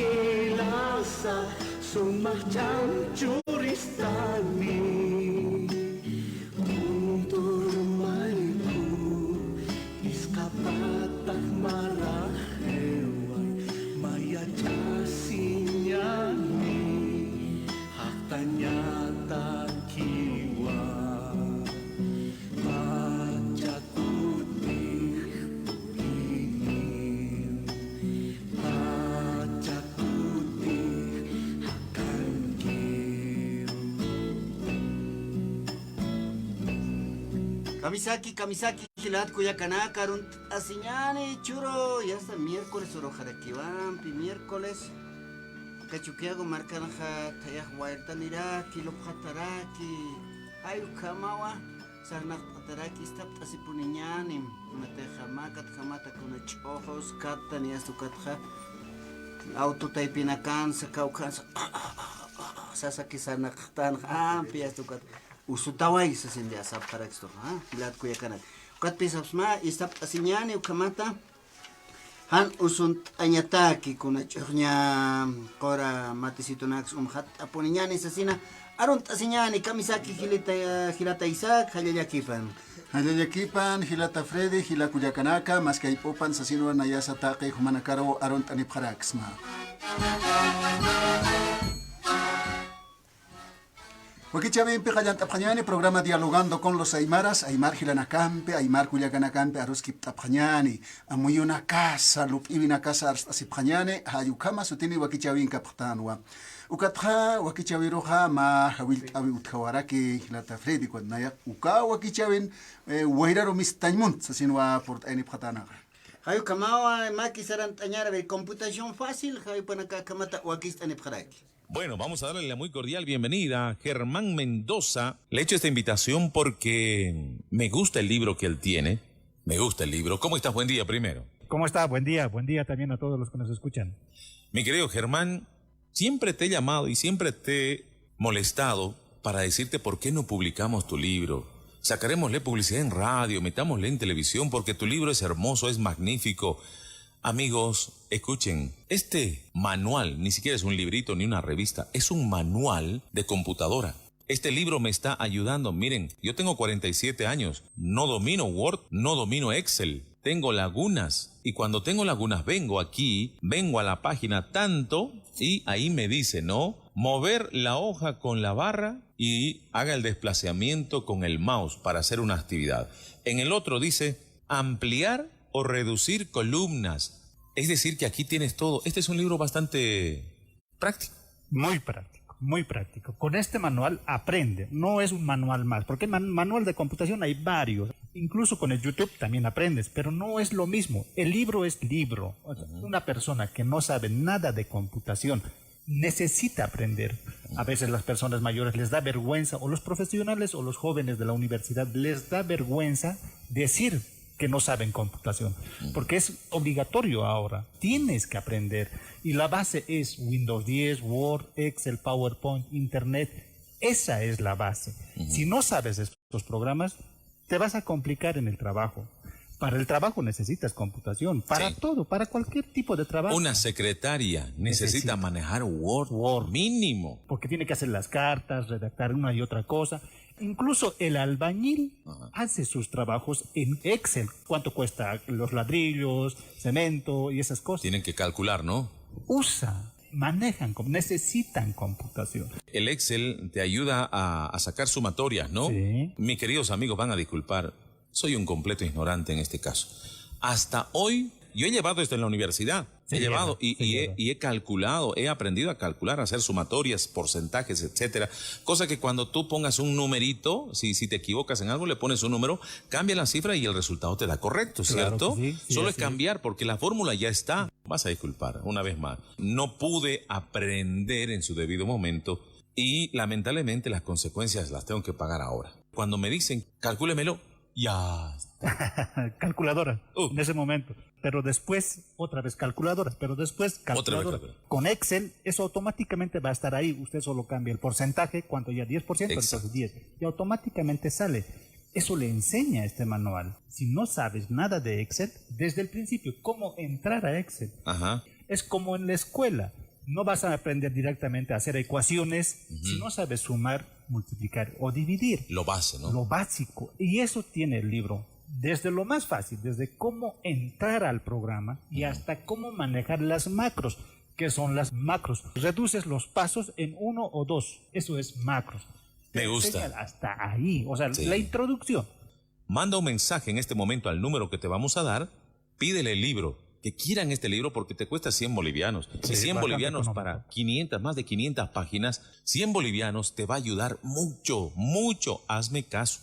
kilasa sumacam curistani untuk maiku iskapatak marah hewan maya jasinya ni hak tanyata kiwa baca putih puringin baca putih akan kiu. Kamisaki, hilat kuya kanaka, runt asiñani, churo, ya hasta miércoles, orojarakiwampi, miércoles. Cachuquiago marcanaja, tayaj huertanira, kilo pataraki, ayu kamawa, sarnak pataraki, stap asipuniñani, mateja makat, jamata con ojos, katan y esto katja, auto taipinakan, sakaukan, sasaki sarnak tan, ampi esto kat. Usutawai sa sindia sa paraksto ha bilat kuya kana kat pisap ma istap asinyani ukamata han usunt anyataki kuna churnya kora matisito nax hat aponinyani sa sina arunt asinyani kamisaki hilata Isaac hayayakipan hilata Freddy hilakuyakanaka maskaipopan sa sinuan nayasa taki humanakaro arunt aniparaxma. Wakichavín piqallan tapqañani programa dialogando con los aymaras, aymar hilanacampe, aymar cuyacanacampe, aruskip tapqañani, amuyuna casa, lupibina casa asipqañani, hayukama sutini wakichavín kapqtanwa. Ukatja wakichaviroja ma hawil awi utkawaraki hilata Freddy kwadnaya, uka wakichawin wairaro mistañmun sasinwa port aini pqatanaga. hayu kamawa maki sarant añara de computación fácil hayu panaka kamata wakistani pqaraki. Bueno, vamos a darle la muy cordial bienvenida a Germán Mendoza. Le he hecho esta invitación porque me gusta el libro que él tiene. Me gusta el libro. ¿Cómo estás? Buen día primero. ¿Cómo está? Buen día también a todos los que nos escuchan. Mi querido Germán, siempre te he llamado y siempre te he molestado para decirte por qué no publicamos tu libro. Sacarémosle publicidad en radio, metámosle en televisión, porque tu libro es hermoso, es magnífico. Amigos, escuchen, este manual, ni siquiera es un librito ni una revista, es un manual de computadora. Este libro me está ayudando. Miren, yo tengo 47 años, no domino Word, no domino Excel, tengo lagunas. Y cuando tengo lagunas vengo aquí, vengo a la página tanto y ahí me dice, ¿no? Mover la hoja con la barra y haga el desplazamiento con el mouse para hacer una actividad. En el otro dice, ampliar o reducir columnas. Es decir, que aquí tienes todo. Este es un libro bastante práctico. Muy práctico, muy práctico. Con este manual aprende, no es un manual más, porque manual de computación hay varios. Incluso con el YouTube también aprendes, pero no es lo mismo. El libro es libro. O sea, una persona que no sabe nada de computación necesita aprender. A veces las personas mayores les da vergüenza, o los profesionales o los jóvenes de la universidad les da vergüenza decir que no saben computación, porque es obligatorio ahora, tienes que aprender, y la base es Windows 10, Word, Excel, PowerPoint, Internet, esa es la base. Si no sabes estos programas, te vas a complicar en el trabajo. Para el trabajo necesitas computación, para todo, para cualquier tipo de trabajo. Una secretaria necesita manejar Word mínimo. Porque tiene que hacer las cartas, redactar una y otra cosa. Incluso el albañil hace sus trabajos en Excel. ¿Cuánto cuesta los ladrillos, cemento y esas cosas? Tienen que calcular, ¿no? Manejan, necesitan computación. El Excel te ayuda a sacar sumatorias, ¿no? Sí. Mis queridos amigos van a disculpar, soy un completo ignorante en este caso. Hasta hoy, yo he llevado esto en la universidad. He llevado y he calculado, he aprendido a calcular, a hacer sumatorias, porcentajes, etcétera. Cosa que cuando tú pongas un numerito, si te equivocas en algo, le pones un número, cambia la cifra y el resultado te da correcto, ¿cierto? Claro, sí, Solo es cambiar porque la fórmula ya está. Vas a disculpar, una vez más. No pude aprender en su debido momento y lamentablemente las consecuencias las tengo que pagar ahora. Cuando me dicen, calcúlemelo, ya está. Calculadora, en ese momento. Pero después, otra vez calculadora, pero después calculadora. Otra vez. Con Excel, eso automáticamente va a estar ahí. Usted solo cambia el porcentaje, cuánto ya 10%, entonces 10. Y automáticamente sale. Eso le enseña este manual. Si no sabes nada de Excel, desde el principio, cómo entrar a Excel. Ajá. Es como en la escuela. No vas a aprender directamente a hacer ecuaciones si no sabes sumar, multiplicar o dividir. Lo base, ¿no? Lo básico. Y eso tiene el libro. Desde lo más fácil, desde cómo entrar al programa y hasta cómo manejar las macros. ¿Qué son las macros? Reduces los pasos en 1 o 2. Eso es macros. Me Te gusta. enseñan hasta ahí. O sea, Sí. la introducción. Manda un mensaje en este momento al número que te vamos a dar, pídele el libro, que quieran este libro porque te cuesta 100 bolivianos. Sí, 100 bastante bolivianos económico. para 500, más de 500 páginas, 100 bolivianos te va a ayudar mucho, mucho. Hazme caso,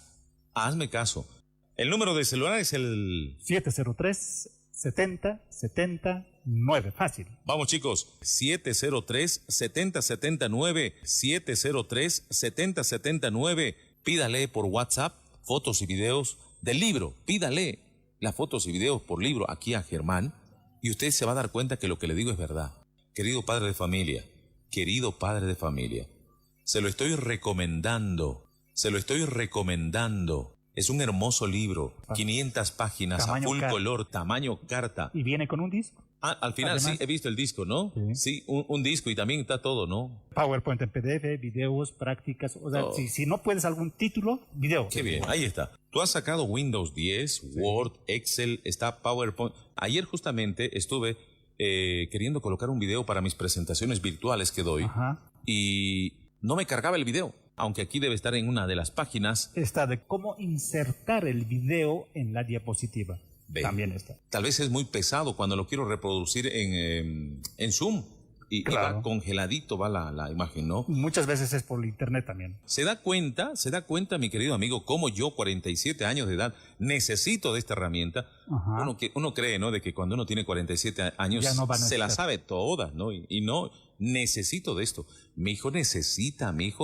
hazme caso. El número de celular es el... 703-70-70-9. Fácil. Vamos chicos, 703-7079, 703-7079. Pídale por WhatsApp fotos y videos del libro. Pídale las fotos y videos por libro aquí a Germán y usted se va a dar cuenta que lo que le digo es verdad. Querido padre de familia, se lo estoy recomendando, Es un hermoso libro, 500 páginas, a Tamaño full carta. color, tamaño carta. ¿Y viene con un disco? Al final Además- sí, he visto el disco, ¿no? Sí. Sí, un disco y también está todo, ¿no? PowerPoint en PDF, videos, prácticas. O sea, Todo. si no puedes algún título, video. Qué bien, ahí está. Tú has sacado Windows 10, Word, Excel, está PowerPoint. Ayer justamente estuve queriendo colocar un video para mis presentaciones virtuales que doy Ajá. y no me cargaba el video, aunque aquí debe estar en una de las páginas. Está de cómo insertar el video en la diapositiva. Ve. También está. Tal vez es muy pesado cuando lo quiero reproducir en Zoom y Claro. va congeladito va la imagen, ¿no? Muchas veces es por internet también. Se da cuenta, mi querido amigo, cómo yo, 47 años de edad, necesito de esta herramienta. Ajá. Uno cree, ¿no? De que cuando uno tiene 47 años Ya no va a se la necesitar. sabe todas, ¿no? Y no, necesito de esto. Mi hijo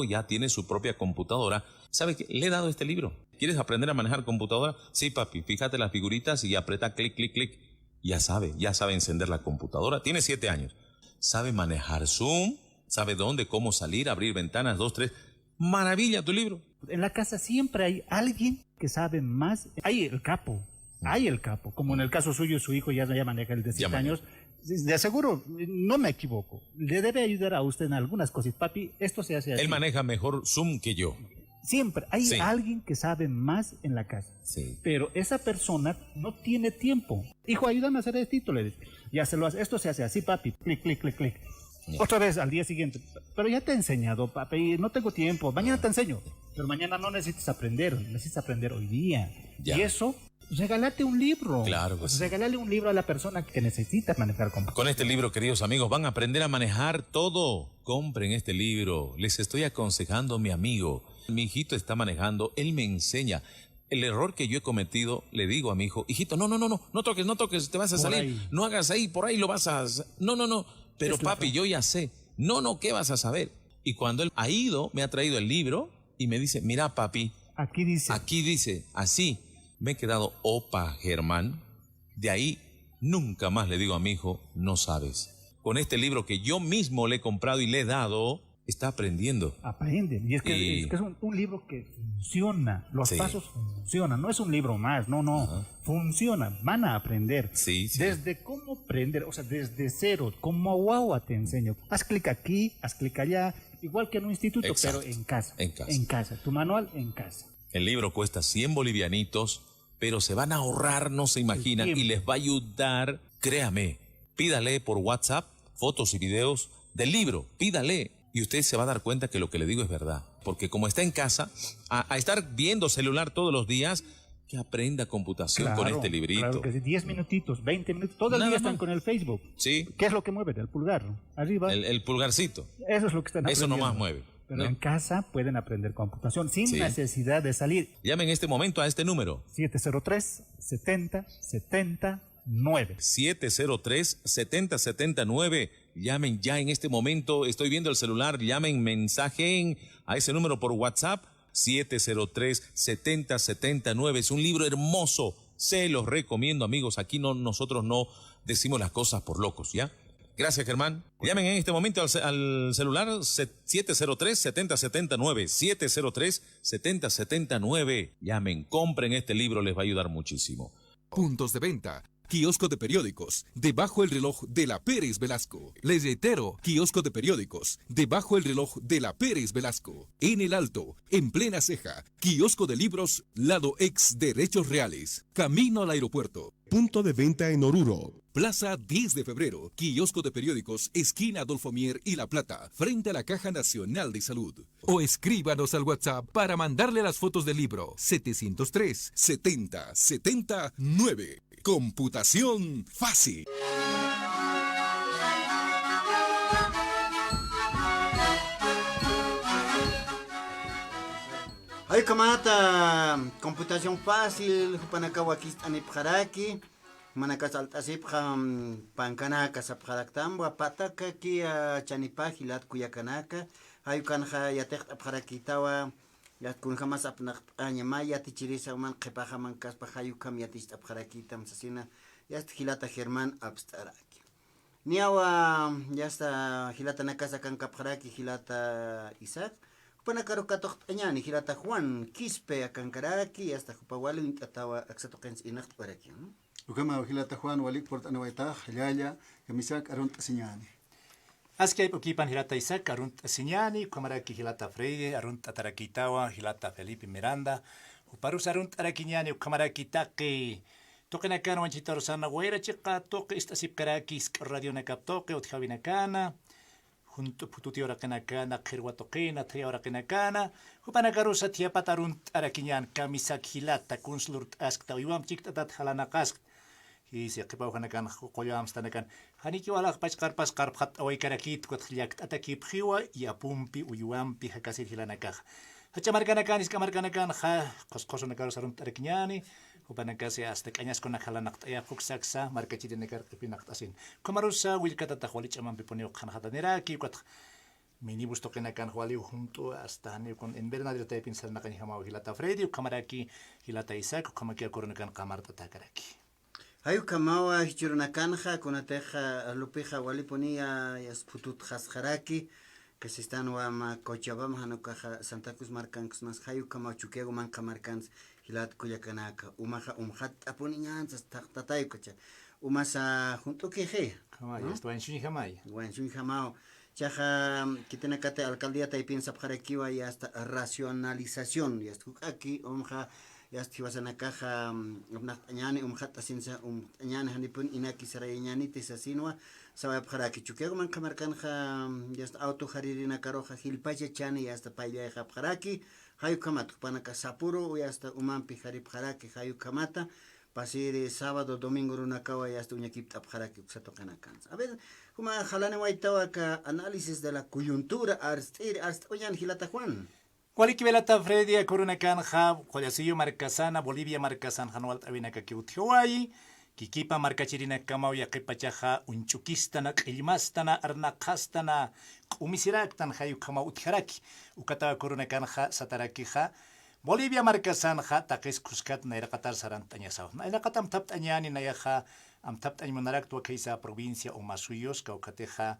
ya tiene su propia computadora. ¿Sabe qué? Le he dado este libro. ¿Quieres aprender a manejar computadora? Sí, papi, fíjate las figuritas y aprieta clic, clic, clic. Ya sabe encender la computadora. Tiene 7 años. Sabe manejar Zoom, sabe dónde, cómo salir, abrir ventanas, 2, 3. Maravilla tu libro. En la casa siempre hay alguien que sabe más. Hay el capo. Como en el caso suyo, su hijo ya maneja el de 7 Ya maneja. años. De seguro, no me equivoco. Le debe ayudar a usted en algunas cosas. Papi, esto se hace así. Él maneja mejor Zoom que yo. Siempre hay Sí. alguien que sabe más en la casa. Sí. Pero esa persona no tiene tiempo. Hijo, ayúdame a hacer esto. Le dice. Ya se lo hace. Esto se hace así, papi. Clic, clic, clic, clic. Otra vez al día siguiente. Pero ya te he enseñado, papi. No tengo tiempo. Mañana te enseño. Pero mañana no necesitas aprender. Necesitas aprender hoy día. Ya. Y eso, regálate un libro. Claro que sí. Regálale un libro a la persona que necesita manejar computadora. Con este libro, queridos amigos, van a aprender a manejar todo. Compren este libro. Les estoy aconsejando, mi amigo. Mi hijito está manejando, él me enseña. El error que yo he cometido, le digo a mi hijo, hijito, no toques, te vas a Por salir. ahí. No hagas ahí, por ahí lo vas a... No. Pero Es la papi, yo ya sé. No, ¿qué vas a saber? Y cuando él ha ido, me ha traído el libro y me dice, mira papi, Aquí dice. aquí dice, así. Me he quedado opa, Germán. De ahí nunca más le digo a mi hijo, no sabes. Con este libro que yo mismo le he comprado y le he dado, está aprendiendo. Aprenden. Y es que, Y- es, que es un libro que funciona. Los Sí. pasos funcionan. No es un libro más. No. Funciona. Van a aprender. Sí. Desde cómo aprender, o sea, desde cero, como guagua te enseño. Haz clic aquí, haz clic allá, igual que en un instituto, Exacto. pero en casa. En casa. En casa. Tu manual en casa. El libro cuesta 100 bolivianitos, pero se van a ahorrar, no se imaginan, tiempo. y les va a ayudar, créame. Pídale por WhatsApp fotos y videos del libro, pídale. Y usted se va a dar cuenta que lo que le digo es verdad. Porque como está en casa, a estar viendo celular todos los días, que aprenda computación con Claro, este librito. Claro que sí, 10 minutitos, 20 minutos, todo el Nada día están más. con el Facebook. Sí, ¿Qué es lo que mueve? El pulgar. Arriba. el pulgarcito. Eso es lo que están Eso aprendiendo. nomás mueve. Pero ¿no? en casa pueden aprender computación sin Sí. necesidad de salir. Llame en este momento a este número. 703-70-79. 703-7079. Llamen ya en este momento. Estoy viendo el celular. Llamen, mensajen a ese número por WhatsApp. 703-7079. Es un libro hermoso. Se los recomiendo, amigos. Aquí nosotros no decimos las cosas por locos, ¿ya? Gracias, Germán. Llamen en este momento al celular 703-7079. 703-7079. Llamen, compren este libro, les va a ayudar muchísimo. Puntos de venta. kiosco de periódicos, debajo el reloj de la Pérez Velasco. Les reitero, kiosco de periódicos, debajo el reloj de la Pérez Velasco. En el Alto, en plena ceja, kiosco de libros, lado ex Derechos Reales, camino al aeropuerto. Punto de venta en Oruro. Plaza 10 de febrero, kiosco de periódicos, esquina Adolfo Mier y La Plata, frente a la Caja Nacional de Salud. O escríbanos al WhatsApp para mandarle las fotos del libro 703 70 70 9. Computación fácil. Ay, kamata, computación fácil, hupanakawakist anipjaraki, manakas altasipjam pankanaka sapjaraktambo, pataka kia chanipajilat kuyakanaka, ayukanja yatek apjarakitawa, yat kunjamas apnak anyamaya tichirisa man kepajaman kaspa hayukam yatist apjarakitam sasina, yast hilata Germán abstaraki. Niawa yasta hilata nakasa kan kapjaraki hilata Isaac. Panakaro katok anyani hilata Juan Quispe akankaraki hasta jupawali atawa aksatokens inacht paraki. Ukama hilata Juan walik port anawaita hilaya kamisak arunt asinyani. Askay ukipan hilata Isaac arunt asinyani, kumaraki hilata Freire arunt atarakitawa hilata Felipe Miranda, uparus arunt arakinyani ukamaraki taki. Toque nakana wanchita rosana guaira chica toque istasip karaki radio nakaptoque utjabinakana. Junto pututi ora kenakana kirwatokena tri ora kenakana hupanakarusa tiapatarunt arakinyan kamisak hilata kunslurt askta iwam chiktatat halanakas hisi qipawhanakan qoyamstanakan haniki wala pachkarpas qarphat awaykarakit kotkhliak ataki phiwa yapumpi uyuampi hakasit hilanakaj hachamarkanakan iskamarkanakan ha qosqosonakarus arunt arakinyani hupanakasi hasta cañas con ajalanakt ya fuxaxa marcachite nekar pinaktasin komarusa wilkata tajwalich aman piponeo khanhatanera ki kwat minibus tokenakan hwali junto hasta ne con en Bernardo te pinsal nakan hama hilata Freddy kamaraki hilata Isaac kamaki koronakan kamarta takaraki Hayu kamawa hichurunakanja kunateja lupija waliponia yasputut khasjaraki que se están wa Cochabamba hanukaja Santa Cruz marcancos mas hayu kama chuquego man kamarcans hilat kuyakanaka umaja umhat apuniñan tatay kacha umasa junto que je kamay esto en shuni kamay bueno shun jamao chaja kitenakate alcaldía taipin sapjarekiwa y hasta racionalización y hasta aquí umja y hasta wasana caja umnañani umhat asinsa ñani hanipun inaki sarañani tisasinwa sabe para que chuquego man kamarkanja y hasta auto jaririna karoja hilpache chani y hasta paya japjaraki hayu kamata panaka sapuro y hasta umampi jarip jaraki hayu kamata pasir sábado domingo runakawa y hasta uñakip tapjaraki usatokanakan a ver como jalane waitawa ka análisis de la coyuntura hasta oyan hilata Juan Waliki velata Freddy koronakan ha qoyasillo marcasana Bolivia marcasan hanual tabinaka kiuthiwai kikipa markachirina kamau yaqipachaja unchukistana q'illmastana arnaqastana q'umisiraktan hayu kamau utjaraki ukatawa koronakanja satarakija Bolivia markasanja taqis kuskat nayraqatar sarantañasaw nayraqatam taptañani nayaja am taptañmunarak tuakaisa provincia o masuyos kaukateja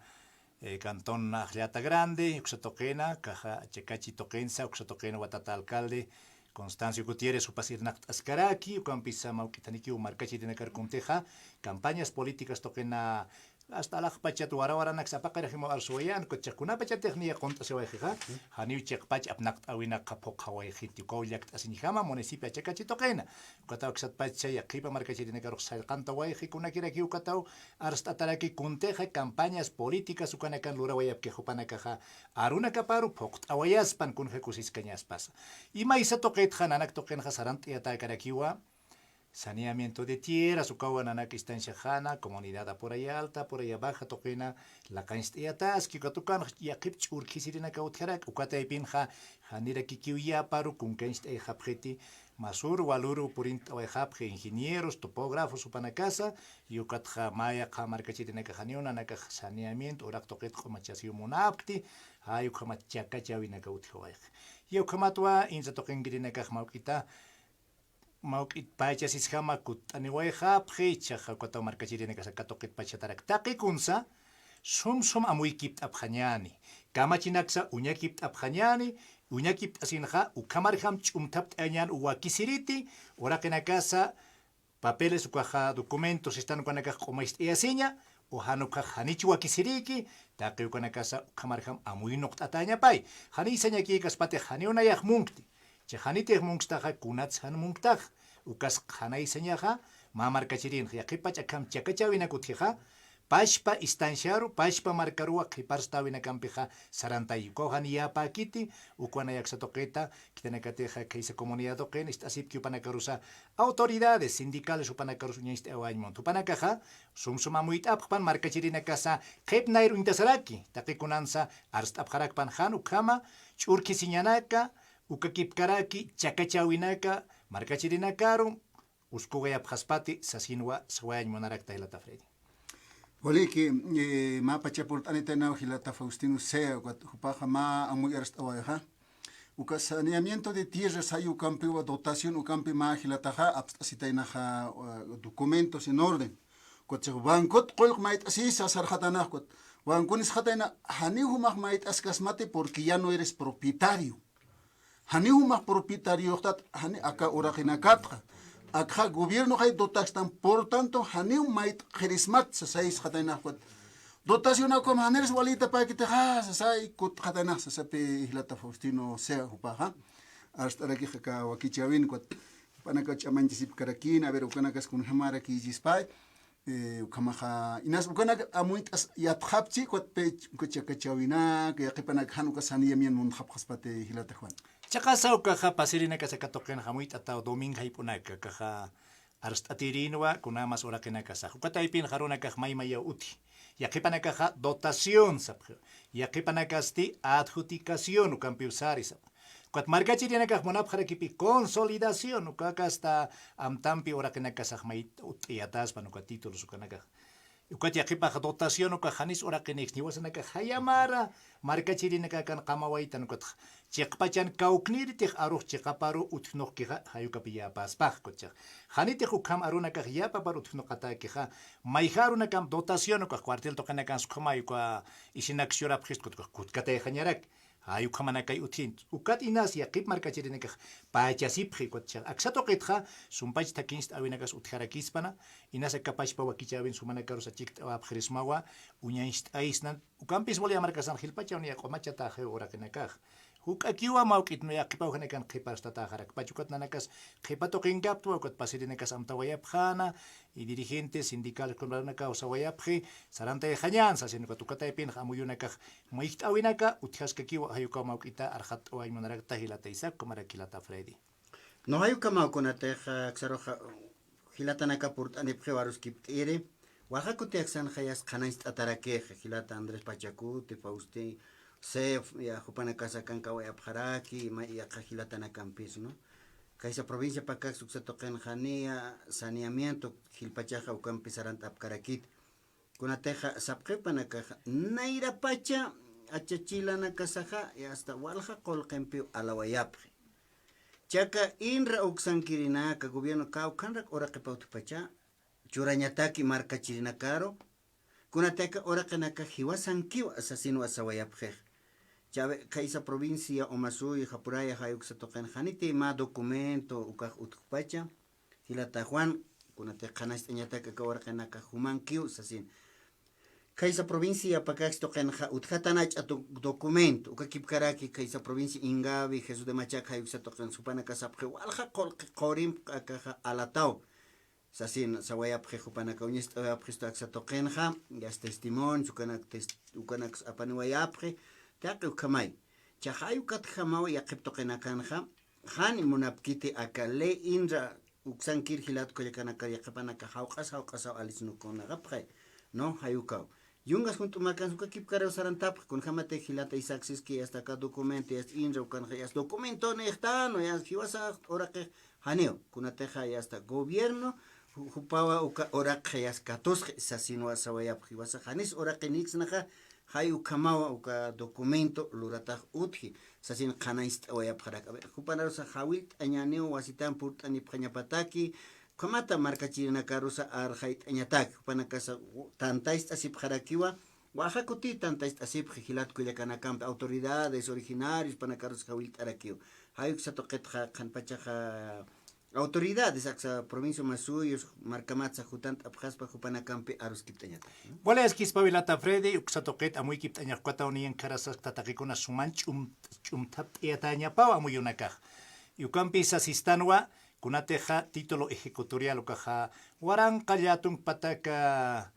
Cantón Ajliata Grande, Uxatoquena, Caja Checachi Toquensa, Uxatoquena, Watata Alcalde, Constancio Gutiérrez, Upasirnact Ascaraki, Ucampisa Mauquitaniki, Marcachi Tenecarcunteja, campañas políticas Toquena hasta la pachatu aranak sapaqarajimo arsuyan kochakuna pachatechnia conta se wajeja haniu chekpach apnakt awina kapok hawajiti koyakt asinjama municipio chekachi toqena kataw ksat pacha yaqipa markachi tinekarok salqanta waji kuna kiraki ukataw arstataraki kunteja campañas políticas ukanakan lura wayap que jopanakaja aruna kaparu pokt awayaspan kun jekusis cañaspas y maisa toqet hananak toqen hasarant yata karakiwa saneamiento de tierra, Sukawananaki está en Shajana, comunidad a por allá alta, por allá baja, toquena, la canstiatas, Kikatukan, Yakip Urkisirina Kautjarak, Ukata y Pinja, Hanira Kikiuya, Paru, Kunkenst e Japjeti, Masur, Waluru, Purint o Japje, ingenieros, topógrafos, Supanacasa, Yukatja Maya, Kamarkachitina Kajaniona, Naka saneamiento, Orak Toket, Komachasio Munapti, Ayukamachakachavina Kautjawaj. Yukamatwa, Inza Tokengirina Kajmaukita, Maukit pacha sishama kut aniwayha phecha hakota markachirine kasakatokit pacha tarak takikunsa sum amuykip abkhanyani kamachinaksa uñakip abkhanyani uñakip asinha ukamarham chumtapt anyan uwakisiriti ora kenakasa papeles ukaja documentos están kanaka como seña o hanuka hanichwa kisiriki taqi ukanakasa kamarham amuy noqtataña pay hani seña ki kaspate hani una yaj munkti che hani te munkstaja kunats han munktaj ukas hanay señaja mamar kachirin yaqipacha kam chakachawina kutija pashpa istanciaru pashpa markarua qiparstawina kampiqa sarantayukohan yapakiti ukwana yaksatoqeta kitanakateja kaisa comunidad oqen istasip kiupanakarusa autoridades sindicales upanakarusa ñaiste awañmon tupanakaja sumsumamuyt'apqpan markachirinakasa qhipnayru intasaraki taqikunansa arst'apqarakpan han ukama ch'urkisiñanaka ukakipkaraki chakachawinaka markachirinakaru uskuwayapqaspati sasinwa sawañmonarakta hilata Freddy. Wali que ma pachaport anitena hilata Faustino sea hupaja ma amuy arst awaja uka saneamiento de tierras hay ukampi wa dotación ukampi ma hilataja abstasitainaja documentos en orden coche bancot qolq mait asisa sarjatana kot bankunis jataina hani humaj mait askasmate porque ya no eres propietario hani humaj propietario tat hani aka orajina katja acá gobierno hay dotación por tanto hanim mait gerismat sasais khataina kot dotación como haneres walita pa que te sasai kut khataina sasape hilata Faustino sea upaja hasta aquí ka wakichawin kot panaka chamanchip karakina ver ukanakas kun hamara ki jispai kamaha inas ukanak amuit as yathapchi kot pe kuchakachawina que yaqipanak hanuka saniyamian mun khapkhaspate hilata juan Chakasau kaja pasirina ka sakatoken hamuit atau doming haipunaka kaja arstatirinwa kunamas orakena kasa. Hukataipin haruna kaj maimaya uti. Yakipanaka ha dotación sapjo. Yakipanakasti adjudicación ukampiusari sap. Kuat margachirina kaj monap harakipi consolidación ukakasta amtampi orakena kasa mait utiatas panuka títulos ukanaka. Ukat yakipa dotación uka hanis orakenex niwasanaka hayamara markachirina kan qamawaitan ukat chiqpachan kauknir tih aruh chiqaparu utnoq kiha hayukapiya paspaj kocha hanite hukam aruna kah yapa paru utnoqata kiha mayharuna kam dotación uka cuartel toqana kan sukma yuka isinak shura phiskut kutkata hanyarak hayukamana kay utin ukat inas yaqip markachirina kah pachasiphi kocha aksato qitha sumpach takinst awinakas utjarakispana inas kapashpa wakichawin sumana karusa chikta abkhrismawa uñaist aisnan ukampis volia markasan hilpacha unia qomachata he orakenakah Hukakiwa maukit no yakipa uhanekan qhiparstata harak pachukat nanakas qhipato qinkaptu ukat pasirinekas amtawayapjana y dirigentes sindicales kunranaka usawayapji saranta hañan sasinuka tukataypin hamuyunaka muiktawinaka utjaskakiwa hayuka maukita arhat waymunarakta hilata isak kumarakilata Freddy. No hayuka maukunateja xaroja hilatanaka purt anipje waruskip ire wahakuteaksan hayas qanaist atarakeje hilata Andrés Pachacuti Fausti Sef ya jupana casa kankawa ya pharaki ma ya kajilatana campis no kaisa provincia pakak suksatoqen jania saneamiento gilpachaja ukampis aranta apkarakit kunateja sapqepana kaja naira pacha achachilana kasaja y hasta walja qolqempi alawayapje chaka inra uksankirina ka gobierno kaukanrak ora qepautu pacha churañataki marca chirina caro kunateka ora qenaka hiwasankiwa asasino asawayapje Chave kaisa provincia o Masui Japuraya hayuk sa token hanite ma documento ukah utpacha hilata Juan kunate kanas enyata ka kawar kana ka human kiu sasin kaisa provincia pakak token ha uthatanach at documento ukakip karaki kaisa provincia Ingavi Jesús de Machac hayuk sa token supana ka sapje walha qorim ka alatao sasin sawaya pje supana ka unyest apristak sa token ha gas testimonio ukanak apanuayapje Taku kamay. Chahayu kat hamaw yakip tokenakanja. Han munapkiti akale indra uksankir hilat ko yakanaka yakapanaka hauqas alis nukona gapre. No hayukaw. Yungas junto makan suka kip karaw sarantap kun hamate hilata isaksis ki hasta ka documento yas indra ukanja yas documento nehtano yas hiwasa orake haneo kunateja hasta gobierno hupawa uka orake yas katos sasinwa sawaya hiwasa hanis orake nixnaja hayu kamawa uka documento lurataj utji sasin qanaist waya pharak kupanarusa hawit añaneo wasitan purt ani phañapataki kamata markachirina karusa arjait añataki kupanakasa tantaist asip pharakiwa wahakuti tantaist asip hilat kuyakanakam autoridades originarios panakarus hawit arakiw hayu satoqet khanpachaja autoridades aksa provincia Masuyos marcamatza jutant abjaspa jupanacampe arus kiptañata. Bola es kispa vilata Freddy uksatoket amuy kiptaña kwata uniyan karasas tatakikuna suman chumtap iataña pau amuy unakaj. Yukampi sasistanwa kunateja título ejecutorial ukaja waran kallatun pataka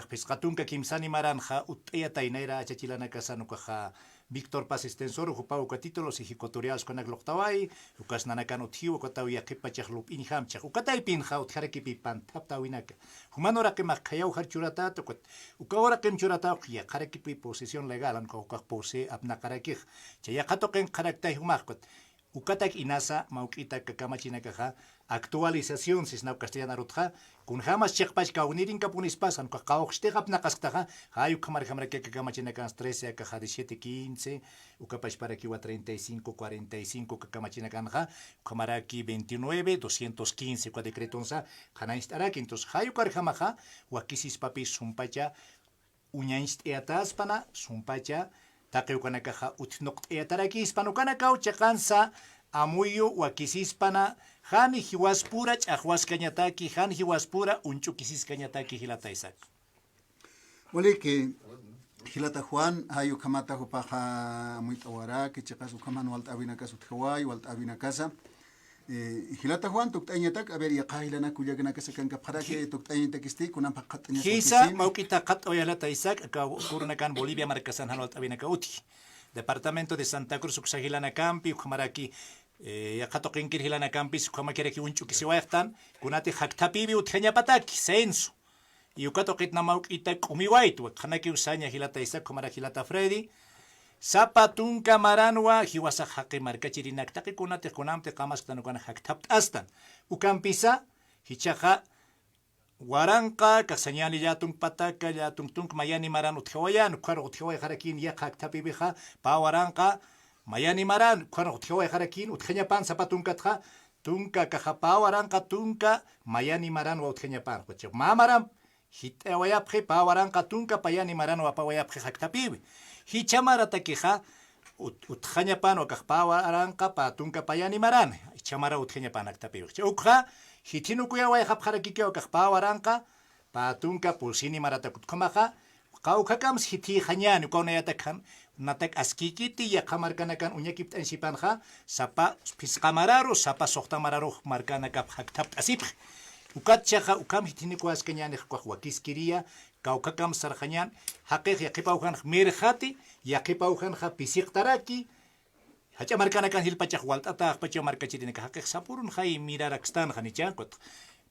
pescatunka kimsani maranja utayatainera achachilana kasanukaja Víctor Paz Extensor ocupaba uka títulos ejecutoriales con agloctawai ukas nanakan uthiu katawi yakipa chahlup inhamchah ukatay pinha uthareki pan taptawinaka humanora que makayau harchurata to ukawara kem churata ya kareki posición legal an ko pose apnakareki chaya katoken karaktai humakot ukatak inasa maukita kakamachina kaja actualización sisnau castellana rutja kun jamas chekpach kaunirin kapunispas an kaoxte apnakastaja hayu kamar kamar que kakamachina kan 13 kaja 17 15 ukapach para ki 35 45 kakamachina kan ja kamaraki 29 215 kwa decretonsa kana instaraki entonces hayu kar jamaja wakisis papi sumpacha uñainst eatas pana sumpacha taqiukana kaja utnoq eataraki hispanukana kaucha kansa amuyo wakisispana hani hiwaspura chahwas kañataki hani hiwaspura unchukisis kañataki hilataisak. Wale que Hilata Juan hayu kamata hupaja muy tawara que checas ukaman walt abina casa utjawai walt abina casa Hilata Juan tuktañatak a ver ya kahilana kuyagana casa kan kapara que tuktañatak este kunan pakatanya Kisa maukita kat oyalataisak ka kurunakan Bolivia marcasan han walt abina kauti. Departamento de Santa Cruz uksahilana campi ukamaraki yakato kinkir hilana campi ukamakireki unchukisiwaytan kunati haktapibi utjanya pataki senso yukato kitna maukita kumiwaitu kanaki usanya hilata isa kumara hilata Freddy sapatun kamaranwa hiwasa haqi markachirinak taki kunati kunamte qamas tanukana haktapt astan ukampisa hichaja waranqa kasanyani yatun pataka yatun tunk mayani maran utjawayan kwar utjaway harakin ya haktapibiha pa waranqa mayani maran kwar utjaway harakin utjanya pan sapatun katha tunka kahapa waranqa tunka mayani maran wa utjanya pan kwacha mamaram hitawayapje pa waranqa tunka payani maran wa pawayapje haktapibi hichamara takiha utjanya pan wa kahpa waranqa pa tunka payani maran hichamara utjanya pan haktapibi ukha hitinu kuya way hapharakike o kahpa waranqa patunka pulsini maratakut khamaha qaukakams hiti khanyani kona yatakhan natak askikiti ya khamarkanakan unyakip ansipanha sapa pisqamararo sapa soqtamararo markanaka haktap asip ukatchaha ukam hitini kuas kanyani khwakiskiria qaukakam sarkhanyan haqiq yaqipauhan mirkhati yaqipauhan ha pisiqtaraki hacha markanakan hilpachaq waltata pacha markachirina ka haqiq sapurun hay mirarakstan khanicha kot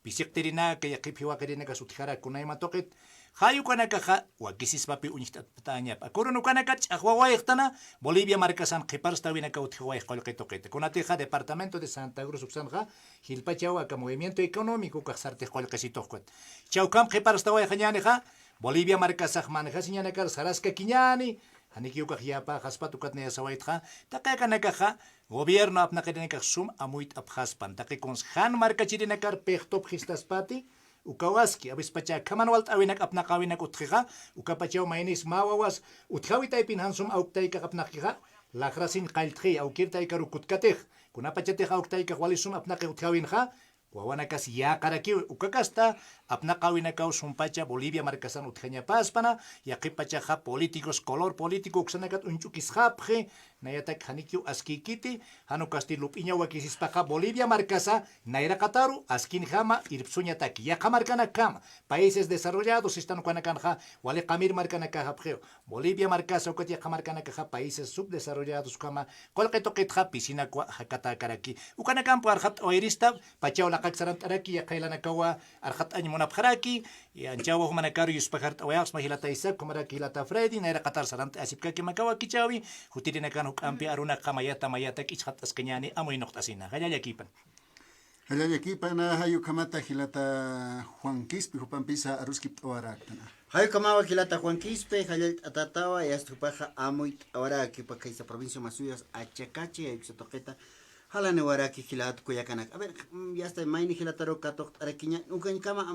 pisikterina ka yaqipiwa qirina ka suthara kunayma toqit hayu kanaka ha wakisis papi uñita patanya akurun kanaka chaqwawayqtana Bolivia markasan qiparstawina ka uthway qolqi toqit kunati ha departamento de Santa Cruz uksanja hilpachawa ka movimiento económico ka sarte qolqi toqit chawkam qiparstaway khanyani ha Bolivia markasaq manjasiñana ka saraska kiñani Haniki ukahiapa haspa tukatne sawaitha takakanaka gobierno apnakarinaka sum amuit abhaspan takikons han markachirinakar pehtop histaspati ukawaski abispacha kamanwalt awinak apnakawinak uthiga ukapachaw mainis mawawas uthawitay pinhansum auktaika apnakiga lakrasin qaltri aukirtay karukutkatih kunapachatih auktaika walisum apnaqi uthawinha Wawanakas ya karaki ukakasta apnaqawinakaw sumpacha Bolivia markasan utjanya paspana yaqipacha ha políticos color político uksanakat unchukis hapje nayatak hanikyu askikiti hanukasti lupiña wakisispaja Bolivia markasa naira kataru askin jama irpsuñatak yaqa markana kama países desarrollados están kanakanja wale qamir markana ka hapje Bolivia markasa ukat yaqa markana ka países subdesarrollados kama kolqetoqit ha pisina kwa hakata karaki ukanakan parhat oirista pachaw Kaksaran taraki ya kailana kawa arhat any muna pharaki ya jawa humanakaru yuspahart awayas mahilata isa kumaraki hilata Freddy naira qatar sarant asipka kimakawa kichawi hutirina kan hukampi aruna qamayata mayata kichat askanyani amoy noqtasina hayayakipan hayu kamata hilata Juan Quispe hupampisa aruskip tawarakana hayu kamawa hilata Juan Quispe hayal atatawa yastupaja amoy ahora que pa kaisa provincia Masuyas achakache ayuksatoqeta Halane waraki hilat kuyakanak. A ver, ya está maini hilataro katok arakinya. Ukan kama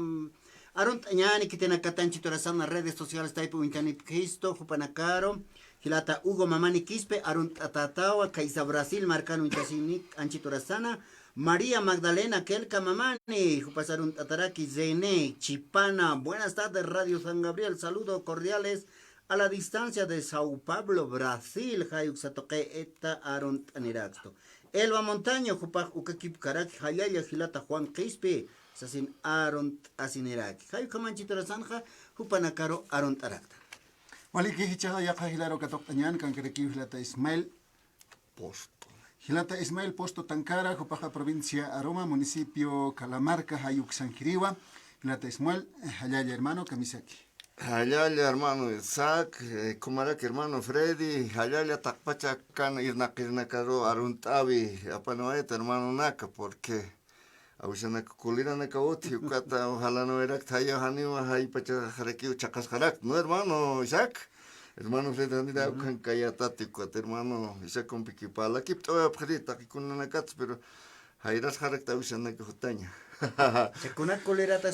arunt ñani kitena katanchi torasan las redes sociales taipu intani Cristo hupanakaro hilata Hugo Mamani Quispe arunt atatawa kaisa Brasil marcano intasinik anchi torasana María Magdalena Kelka Mamani, Jupasarunt Ataraki Zene, Chipana, buenas tardes Radio San Gabriel, saludos cordiales a la distancia de Sao Paulo, Brasil, Hayuk Satoke Eta Arunt Aniraxto. Elba Montaño, Jupaj Ukakip Karak, Hayaya Gilata Juan Quispe, Sasin Arunt Asineraki. Hayuk Kamanchito Sanja, Jupanakaro Arunt Arakta. Waliki hichaha yaka hilaro katoktañan kan kereki hilata Ismael Posto. Hilata Ismael Posto Tankara, Jupaja provincia Aroma, municipio Calamarca, Hayuk Sanquiriwa. Hilata Ismael, Hayaya hermano Kamisaki. Hayaya hermano Isaac, Kumarak hermano Freddy, Hayaya Takpacha kan irnakaro aruntavi, apanoeta hermano Naka, porque Ausana kulira na kauti ukata ojalá no era taya hanima hay pacha jarekiu chacas jarak no hermano Isaac hermano Fred andira kan kayatati kuat hermano Isaac con piquipala kip toya prita que con una cats pero hayras jarak ta usana que hutaña Se kuna kulira ta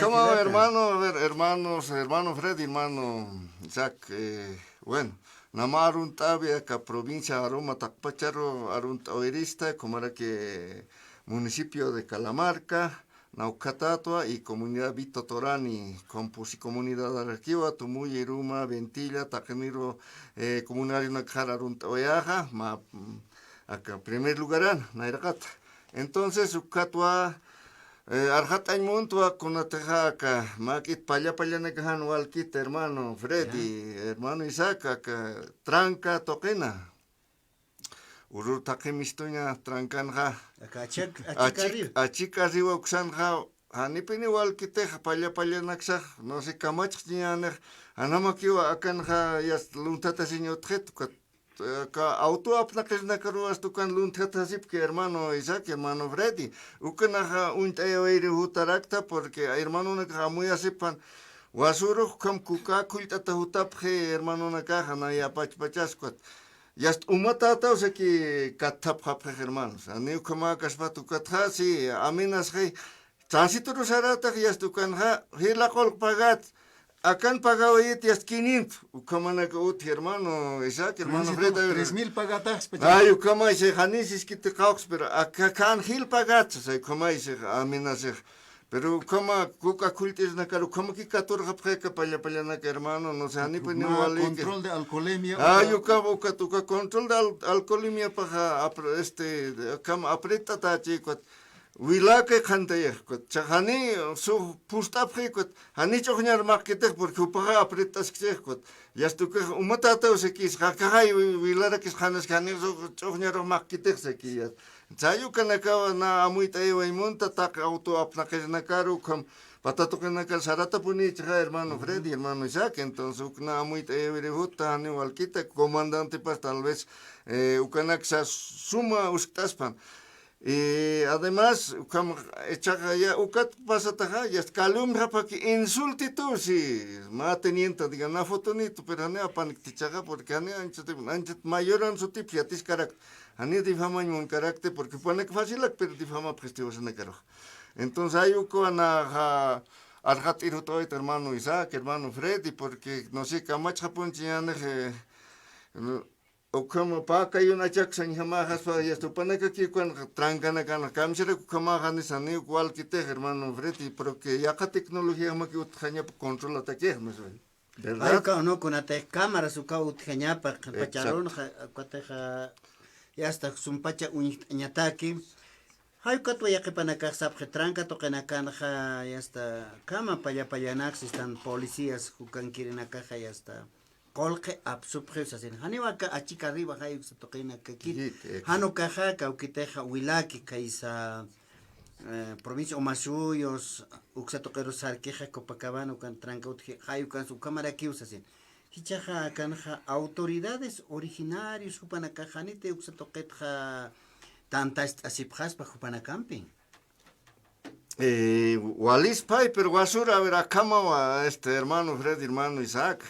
como hermano a ver hermano Fred hermano Isaac bueno namarun tabia ka provincia Aroma takpacharo arunt oirista como era que municipio de Calamarca, Naucatatua y comunidad Vito Torani, Compus y comunidad Arquiva, Tumuy, Iruma, Ventilla, Tacaniro, comunidad Nakara Runtaoyaja, acá primer lugar, Nairagata. Entonces, Ucatua, Arjata y Montua, con la Tejaca, Maquit, Paya, Nekahan, Walkit, hermano Freddy, hermano Isaac, acá, Tranca, Toquena. Urur takimistuña trankanja. Achika riwa uksanja. Hanipini walkite palla naksa. No sé kamach nianer. Anamakiwa akanja yas luntata siñotjet. Ka auto apnakesna karuas tukan luntata zip que hermano Isaac, hermano Freddy. Ukanaja untayoiri hutarakta porque hermano naka muy asipan. Wasuro kam kuka kultata hutapje hermano naka na ya pachpachasquat. Yast umatata o sea que katap hapre hermanos. Ani kama kasbatu katha si aminas he transito rosarata yast ukanha hila kol pagat akan pagao it yast 500 ukama na ut hermano Isaac hermano Freda 3000 pagatas. Ay ukama ise hanisis kit kauks pero akan hil pagat se kama ise aminas pero como cuca cultis na caro como que 14 hapre palla na hermano no se ani pues ni wali control de alcoholemia. Yo cabo que tu control de alcoholemia para cam apreta ta chico wila que cante ko chani su pusta frikot hani chokhnyar markete porque para apretas que ko ya stu que umata se kis hakay wila que khanas khani chokhnyar markete se ki Chayu kanaka na amuita y monta tak auto apna que na caro com patato que na sarata puni chica hermano Freddy hermano Isaac entonces na amuita y huta ni walquita comandante pues tal vez ukanak sa suma ustaspan y además como echaga ya ukat pasataja ya calum rapa que insulti tú si ma teniente diga na fotonito pero ne apanik tichaga porque ane anchit mayoran su tip yatis carácter Ani difama un carácter porque pone que fácil pero difama prestigiosa en el Entonces hay un ana arhat iruto hermano Isaac, hermano Freddy porque no sé camach japón chiane o como pa que hay una jackson jamajas para esto pone que aquí con trancana kana camchere kamaja ni sani igual que te hermano Freddy porque ya la tecnología ma que utkhanya control ataque me suena. Ay ka no con ate cámara su ka utkhanya pa pacharón kateja ya hasta sumpacha uñataki hay katwa ya que panaka sabje tranca toquen canja ya está cama payanax están policías jucan quieren acá ya está colque absupres hacen haniwaka a chica arriba hay se toquen aquí hano caja caukiteja wilaki kaisa provincia o masuyos uxa toquero sarqueja copacabana kan tranca hay kan su cámara aquí usasen Hichaja canja autoridades originarios Jupanacajanite uxatoquetja tantas asipjas pa Jupanacampi. Walis pai pero wasura vera kama hermano Fred hermano Isaac.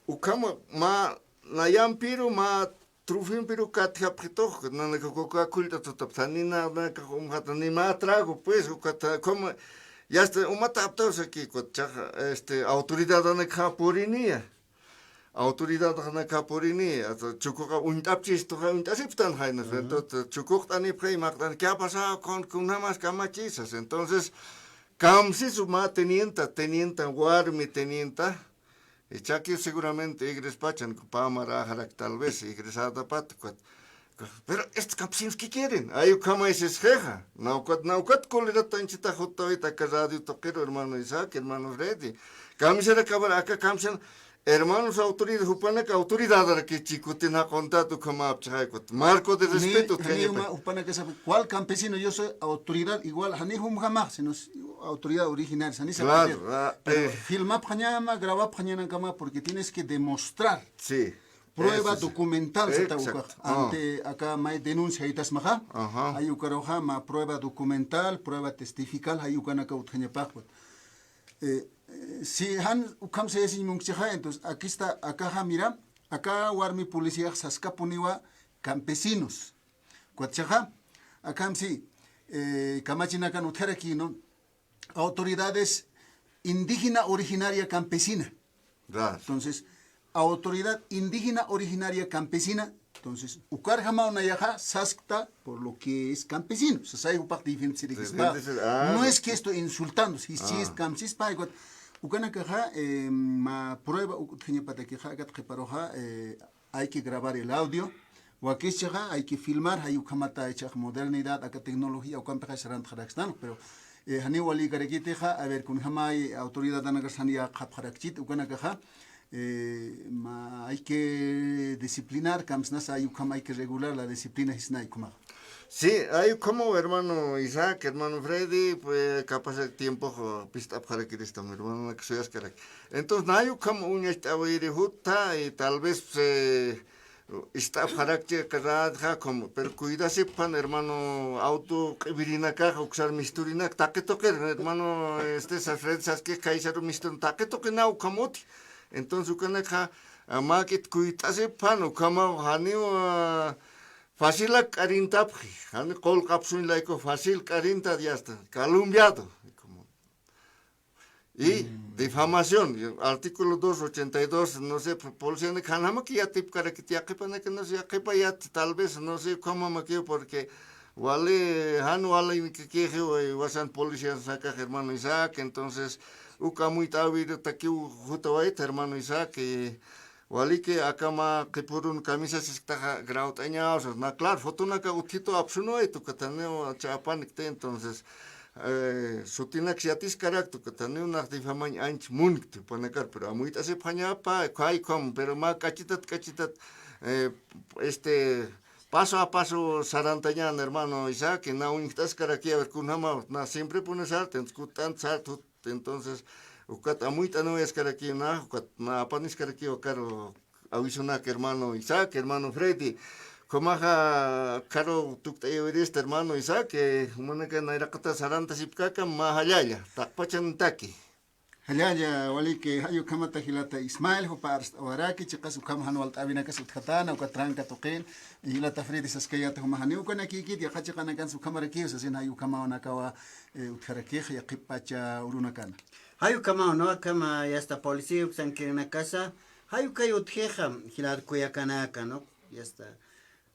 Ukama ma nayam piru ma trufin piru katja pritoch na coca culta totaptanina na ni ma trago pues ukata como ya está uma taptos aquí autoridad na kapurinia. autoridad hana kaporini, chukuka untapchis toja untasiptan jainas, entonces chukuktan y magdan, ¿qué ha pasado con nada más camachisas? Entonces, kamsi suma tenienta, guarmi tenienta, y chaki seguramente igres pachan, pamara harak tal vez, igresada patcuat. Pero estos campesinos, ¿qué quieren? Hay como es jeja. Naucat colirata en chita jotoita que radio toquero, hermano Isaac, hermano Freddy. Camisera cabra acá camisan, hermanos autoridades, upana que autoridad era que chico tiene contacto con Mapchaycot. Marco de respeto. Upana que sabe, ¿cuál campesino? Yo soy autoridad igual, Hanihum jamás, sino autoridad original. Claro. Filma pañama, graba pañana cama, porque tienes que demostrar. Sí. Prueba documental Exacto. ante acá hay denuncia y tasmaja hay ukaroja ma prueba documental prueba testifical hay ukana ka utkhanya pakwa si han ukam se si mungchaja entonces aquí está acá mira acá warmi policía saskapuniwa campesinos cuatchaja acá sí kamachina kan utheraki no autoridades indígena originaria campesina. Claro. Entonces autoridad indígena originaria campesina, entonces, ukar jama una yaja saskta por lo que es campesino. O sea, hay un parte diferente. No es que estoy insultando, si es campesino, para que ukana kaja ma prueba ukutenya para que haga preparoja hay que grabar el audio. O aquí hay que filmar, hay ukamata hecha modernidad, acá tecnología, o campeja serán traxtano, pero hani wali karekiteja a ver con jama autoridad anagasania kapharakchit ukana kaja hay que disciplinar, hay que regular la disciplina. Sí, hay como hermano Isaac, hermano Freddy, pues capaz de tiempo pista para que mi hermano que soy ascara. Entonces, no hay como un estado y tal vez está para que cada como, pero cuídase pan hermano auto que virina caja usar misturina, taque toque hermano Fred, sabes que caizaro misturina, taque toque nau camote. Entonces, ukanaka market kuitase pano kama hani fácil carintapji, hani col capsun laico fácil carinta ya está, calumbiado. Y difamación, artículo 282, no sé, policía de Kanama que ya tip cara que te aquepa que no sé, aquepa ya tal vez, no sé cómo me quiero porque wale wale que wasan policía saca hermano Isaac, entonces uka muy tawir taki jutawait hermano Isaac wali que acá ma que por un camisa se está graut años na claro foto na ka utito absuno y tu cataneo chapan entonces sutina xiatis carácter cataneo na difamañ anch munct ponecar pero amuita se paña pa kai com pero ma cachitat paso a paso sarantañan hermano Isaac na unitas cara aquí a ver kunama na siempre pones arte escutan sarto entonces ukat amuita no es cara aquí na panis cara aquí o caro avisona que hermano Isaac hermano Freddy comaja caro tukta este hermano Isaac que manaka na irakata saranta sipkaka mahallaya takpachan taki Halaya wali que hayo kamata hilata Ismail ho pars waraki chikas ukam hanwal tabina kas utkhatana uka tranka toqin hilata Freddy saskayata ho mahani ukana kikit ya khachana kan su kamara ki usasin hayo kama ona kawa utkaraki ya qipacha uruna kana hayo kama no kama ya esta policía usan que en la casa hayo kayo utjeja hilar kuyakana no ya está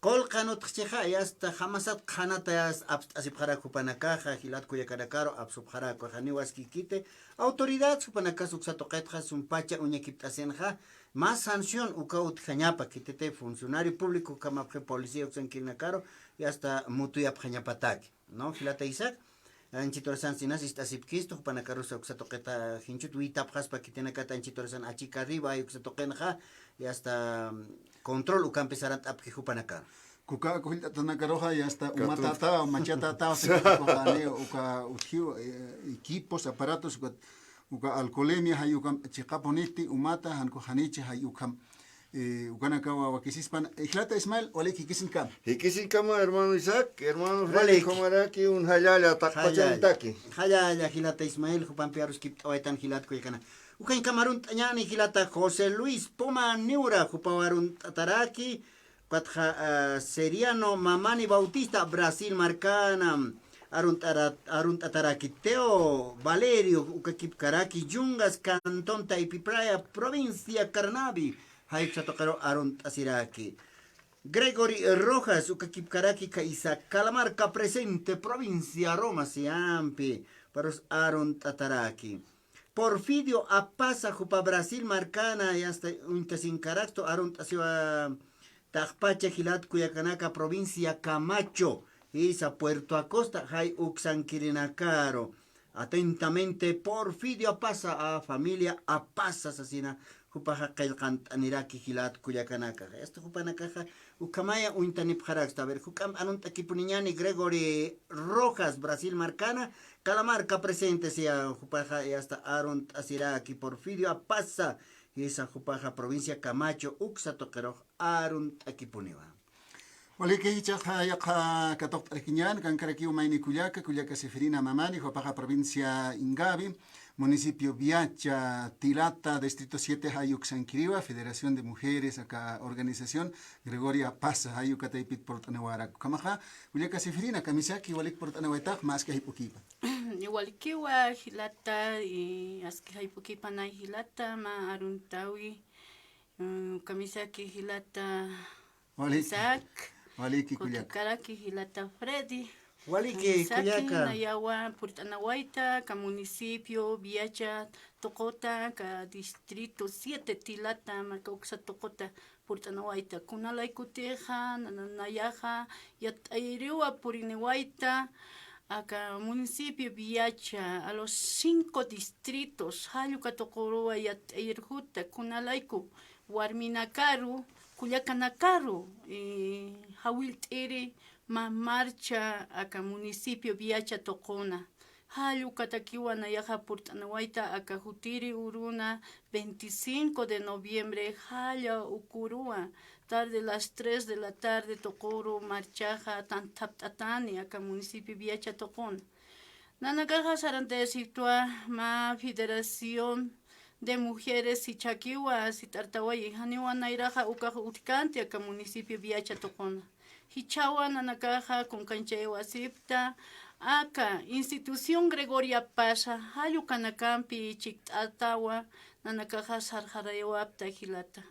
Kol kanot xeja ya está jamasat khanata ya asipjara kupanakaja hilat kuyakanakaro absubjara kohani waskikite autoridad supanaka suksatoqetja sumpacha uñakiptasenja más sanción ukaut jañapa kitete funcionario público kama policía usankinakaro ya está mutuya jañapataki no hilata Isaac anchitorasan sinas istasipkisto panakaro suksatoqeta hinchut uitapjas pakitenakata anchitorasan achika arriba uksatoqenja ya está control uka empezaran a pjijupanakar. Kuka kuhilta tanakaroja ya está umatata machatata se kuhane uka uthiu equipos aparatos uka alcoholemia hay uka chiqaponiti umata han kuhaniche hay uka ukanakawa wakisispan ihlata Ismail wale kikisin kam hermano Isaac hermano Freddy como era que un hayala takpachan taki hayala hilata Ismail jupan piarus kip awaitan hilat kuyakana Ukan kamarun tanyani hilata José Luis Poma Niura jupawarun tataraki Cuatja Seriano Mamani Bautista Brasil Marcana Arun tataraki Teo Valerio Ukakip Karaki Yungas Cantón Taipipraya Provincia Carnavi hayuksa toqero aron asiraki. Gregory Rojas, Ukakipkaraki, Kaisa, Calamarca presente, provincia Roma, Siampi, para los Aaron Tataraki. Porfidio Apasa, Jupa Brasil, Marcana, y hasta Untesincaracto, Aaron Tasiva, Tajpacha, Gilat, Cuyacanaca, provincia Camacho, Isa, Puerto Acosta, Hay Uxan Kirinacaro. Atentamente, Porfidio Apasa, a familia Apasa, asesina. Jupaja Kailkant Aniraki Gilat Cuyacanaka. Esto Jupanakaja, Ukamaya Uintanip Haraxta. A ver, Jukam Anunta Kipuniñani, Gregory Rojas, Brasil Marcana, Calamarca presente, sea Jupaja y hasta Aaron Asiraki, Porfidio Apasa, y esa Jupaja provincia Camacho, Uxa Toquero, Aaron Akipuniwa. Walike hichaja yaka katok alkinyan kan karaki umayni Cuyaca Seferina Mamani, Jupaja provincia Ingabi, municipio Viacha, Tilata, distrito 7, Hayuxanquiriwa, Federación de Mujeres, acá organización, Gregoria Pasa, Hayucataipit Portanawara, Kamaja, Cuyaca Seferina, Kamisaki, Walik Portanawatak, más que Hipukipa. Walikiwa, Hilata, y Aski Hipukipa, na Hilata, ma Aruntawi, Kamisaki, Hilata, Isaac, Waliki Cuyaca. Kotukaraki, Hilata Freddy. Waliki Cuyaca. Nayawa, Purtanahuayta, ka municipio, Viacha, Tocota, ka distrito 7, Tilata, marca Uxa Tocota, Purtanahuayta, Kunalay Kuteja, Nanayaja, Yatairiwa, Purinehuayta, acá municipio Viacha, a los 5 distritos, Hayuka Tocorua, Yatairjuta, Kunalayku, Warminakaru, Cuyacanakaru, Hawiltiri, ma marcha acá municipio Viacha Tocona. Hayu Katakiwa Nayaja Purtanahuayta acá Jutiri Uruna 25 de noviembre Haya Ukurua tarde las 3 de la tarde Tocoro marchaja Tantaptatani acá municipio Viacha Tocona. Nanakaja Sarante situa ma Federación de Mujeres Sichakiwa Sitartawayi Haniwa Nairaja Uka Utkante acá municipio Viacha Tocona. Hichawa Nanakaja con Canchewa Sipta, Aka, Institución Gregoria Pasa, Hayukanacampi, Chiktatawa, Nanakaja Sarjarayewa Aptahilata.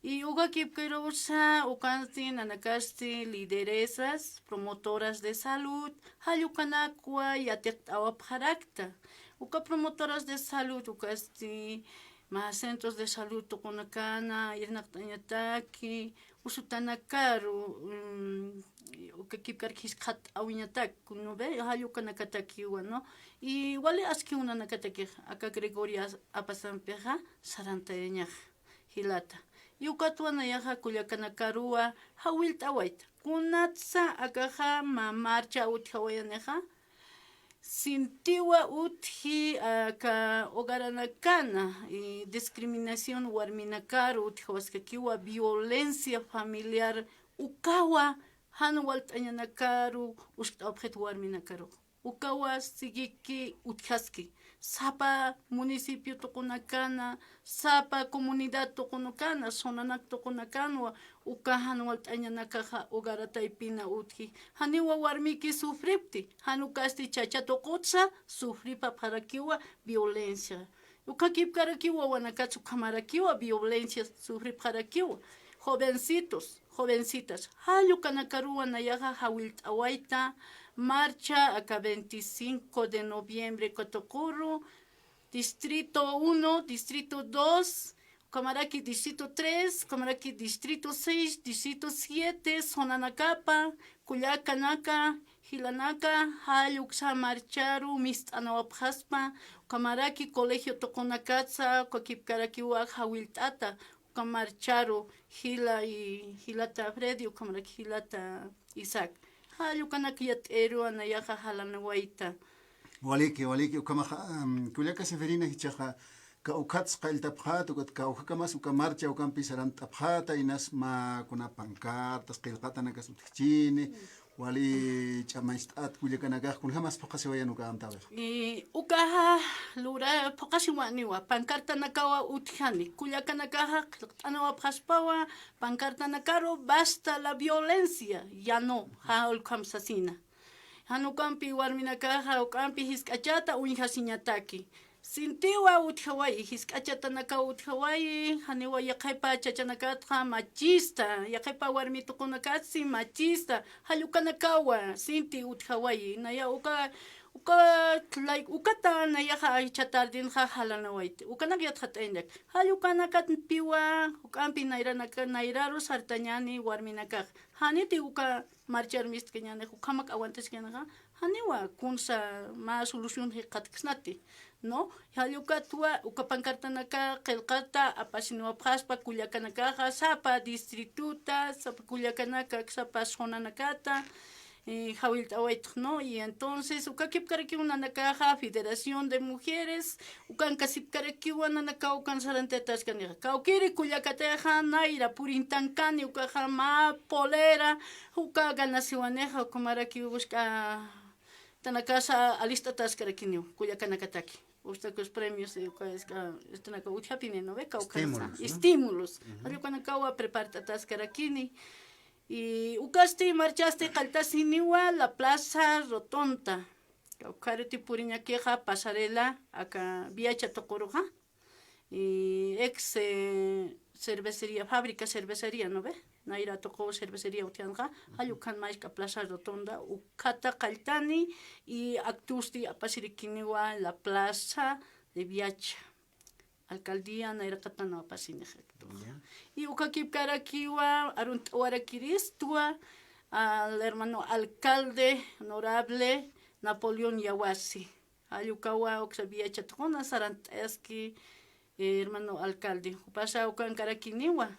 Y Uga Kipkerosa, Ukanti, Nanakasti, lideresas, promotoras de salud, Hayukanakwa, Yatektawa Parakta. Uka promotoras de salud, Ukasti, más centros de salud, Toconacana, Irnaktañataki, Usutanakaru, que kipkarkis kat awiñatak, no ve, hayukanakatakiwa, ¿no? Y wale aski una nakataki, acá Gregoria apasampeja, sarantaeñaj, hilata. Y ukatuana yaja kuyakanakaruwa, hawiltawaita, kunatsa akaja ma marcha uthawayaneja, Sintiwa uthi ka ogaranakana discriminación warminakaru uthawaskakiwa violencia familiar ukawa hanwaltañanakaru ustabjet warminakaru ukawa sigiki uthaski sapa municipio toconacana sapa comunidad toconacana sonanak toconacanwa ukahan waltañanakaja ugarataipina uthi haniwa warmiki sufripti hanukasti chacha tokotsa sufripa parakiwa violencia ukakipkarakiwa wanakatsu kamarakiwa violencia sufriparakiwa jovencitas hayukanakaruwa nayaja hawiltawaita marcha acá 25 de noviembre Cotocoro, distrito 1, distrito 2, Camaraki distrito 3, Camaraki distrito 6, distrito 7, Sonanacapa, Cuyacanaka, Hilanaka, Hayuxa Marcharu, Mistanawapjaspa, Camaraki colegio Toconacatza, Coquipcaraquiwa, Hawiltata, Camarcharu, Hilata Freddy, Camaraki Hilata Isaac. Hayukanakiyat eru anayaja halanawaita. Waliki ukamaja Cuyaca Seferina hichaja ka ukats qailtapjat ukat ka ukakamas ukamarcha ukampisaran tapjata inas ma kuna pancartas qilqata nakas utchini wali chamaistat Cuyacanagaj kun jamas paqasiwayan ukaantawe. Ukaha lura paqasiwaniwa pancarta nakawa utjani Cuyacanagaja qilqanawa phaspawa pancarta nakaro basta la violencia ya no haul kamsasina hanukampi warminakaja ukampi hiskachata unjasiñataki Sintiwa utjawai, hiskachatanaka utjawai, haniwa yakaipa chachanakatja machista, yakaipa warmitukunakatsi machista, halukanakawa, sinti utjawai, naya ukata nayaha chatardinja halanawaiti, ukanak yatjatendek, halukanakat piwa, ukampi nairaro sartañani warminakaj, haniti uka marchar mistkeñane, ukamak aguanteskenaja, haniwa kunsa ma solución hiqatkisnati. No, halukatua ukapankartanaka qillqata apasiniwapqaspa kullakanakaqa sapa distrituta, sapa kullakanaka sapa zonanakata, hawilt'awaytaq, no, y entonces ukakipkarakiwananakaqa Federación de Mujeres, ukankasipkarakiwananaka ukansarantetashkaniqa, kawkiri kullakataqa naira purintankani ukaqa ma polera, uka ganasiwaneqa ukamarakiwushka tanakasa alistatascarakiniu kullakanakataki. Los premios de Ustanaka Uchapine, ¿no ve? Estímulos. Ayukanakawa preparta tascarakini. Y ukaste marchaste kaltasiniwa la plaza rotonda. Kaukariti puriña queja pasarela acá viacha tocoruja. Y ex cervecería, fábrica cervecería, ¿no ve? Naira tocó cervecería utianja, ayukan maisca plaza rotonda, ukata kaltani y actusti apasirikiniwa la plaza de Viacha. Alcaldía naira katana apasinejecto. Y ukakipkarakiwa arunt warakiristua al hermano alcalde honorable Napoleón Yawasi. Ayukawa oxa Viacha tokona saranteski hermano alcalde. Pasa ukankarakiniwa.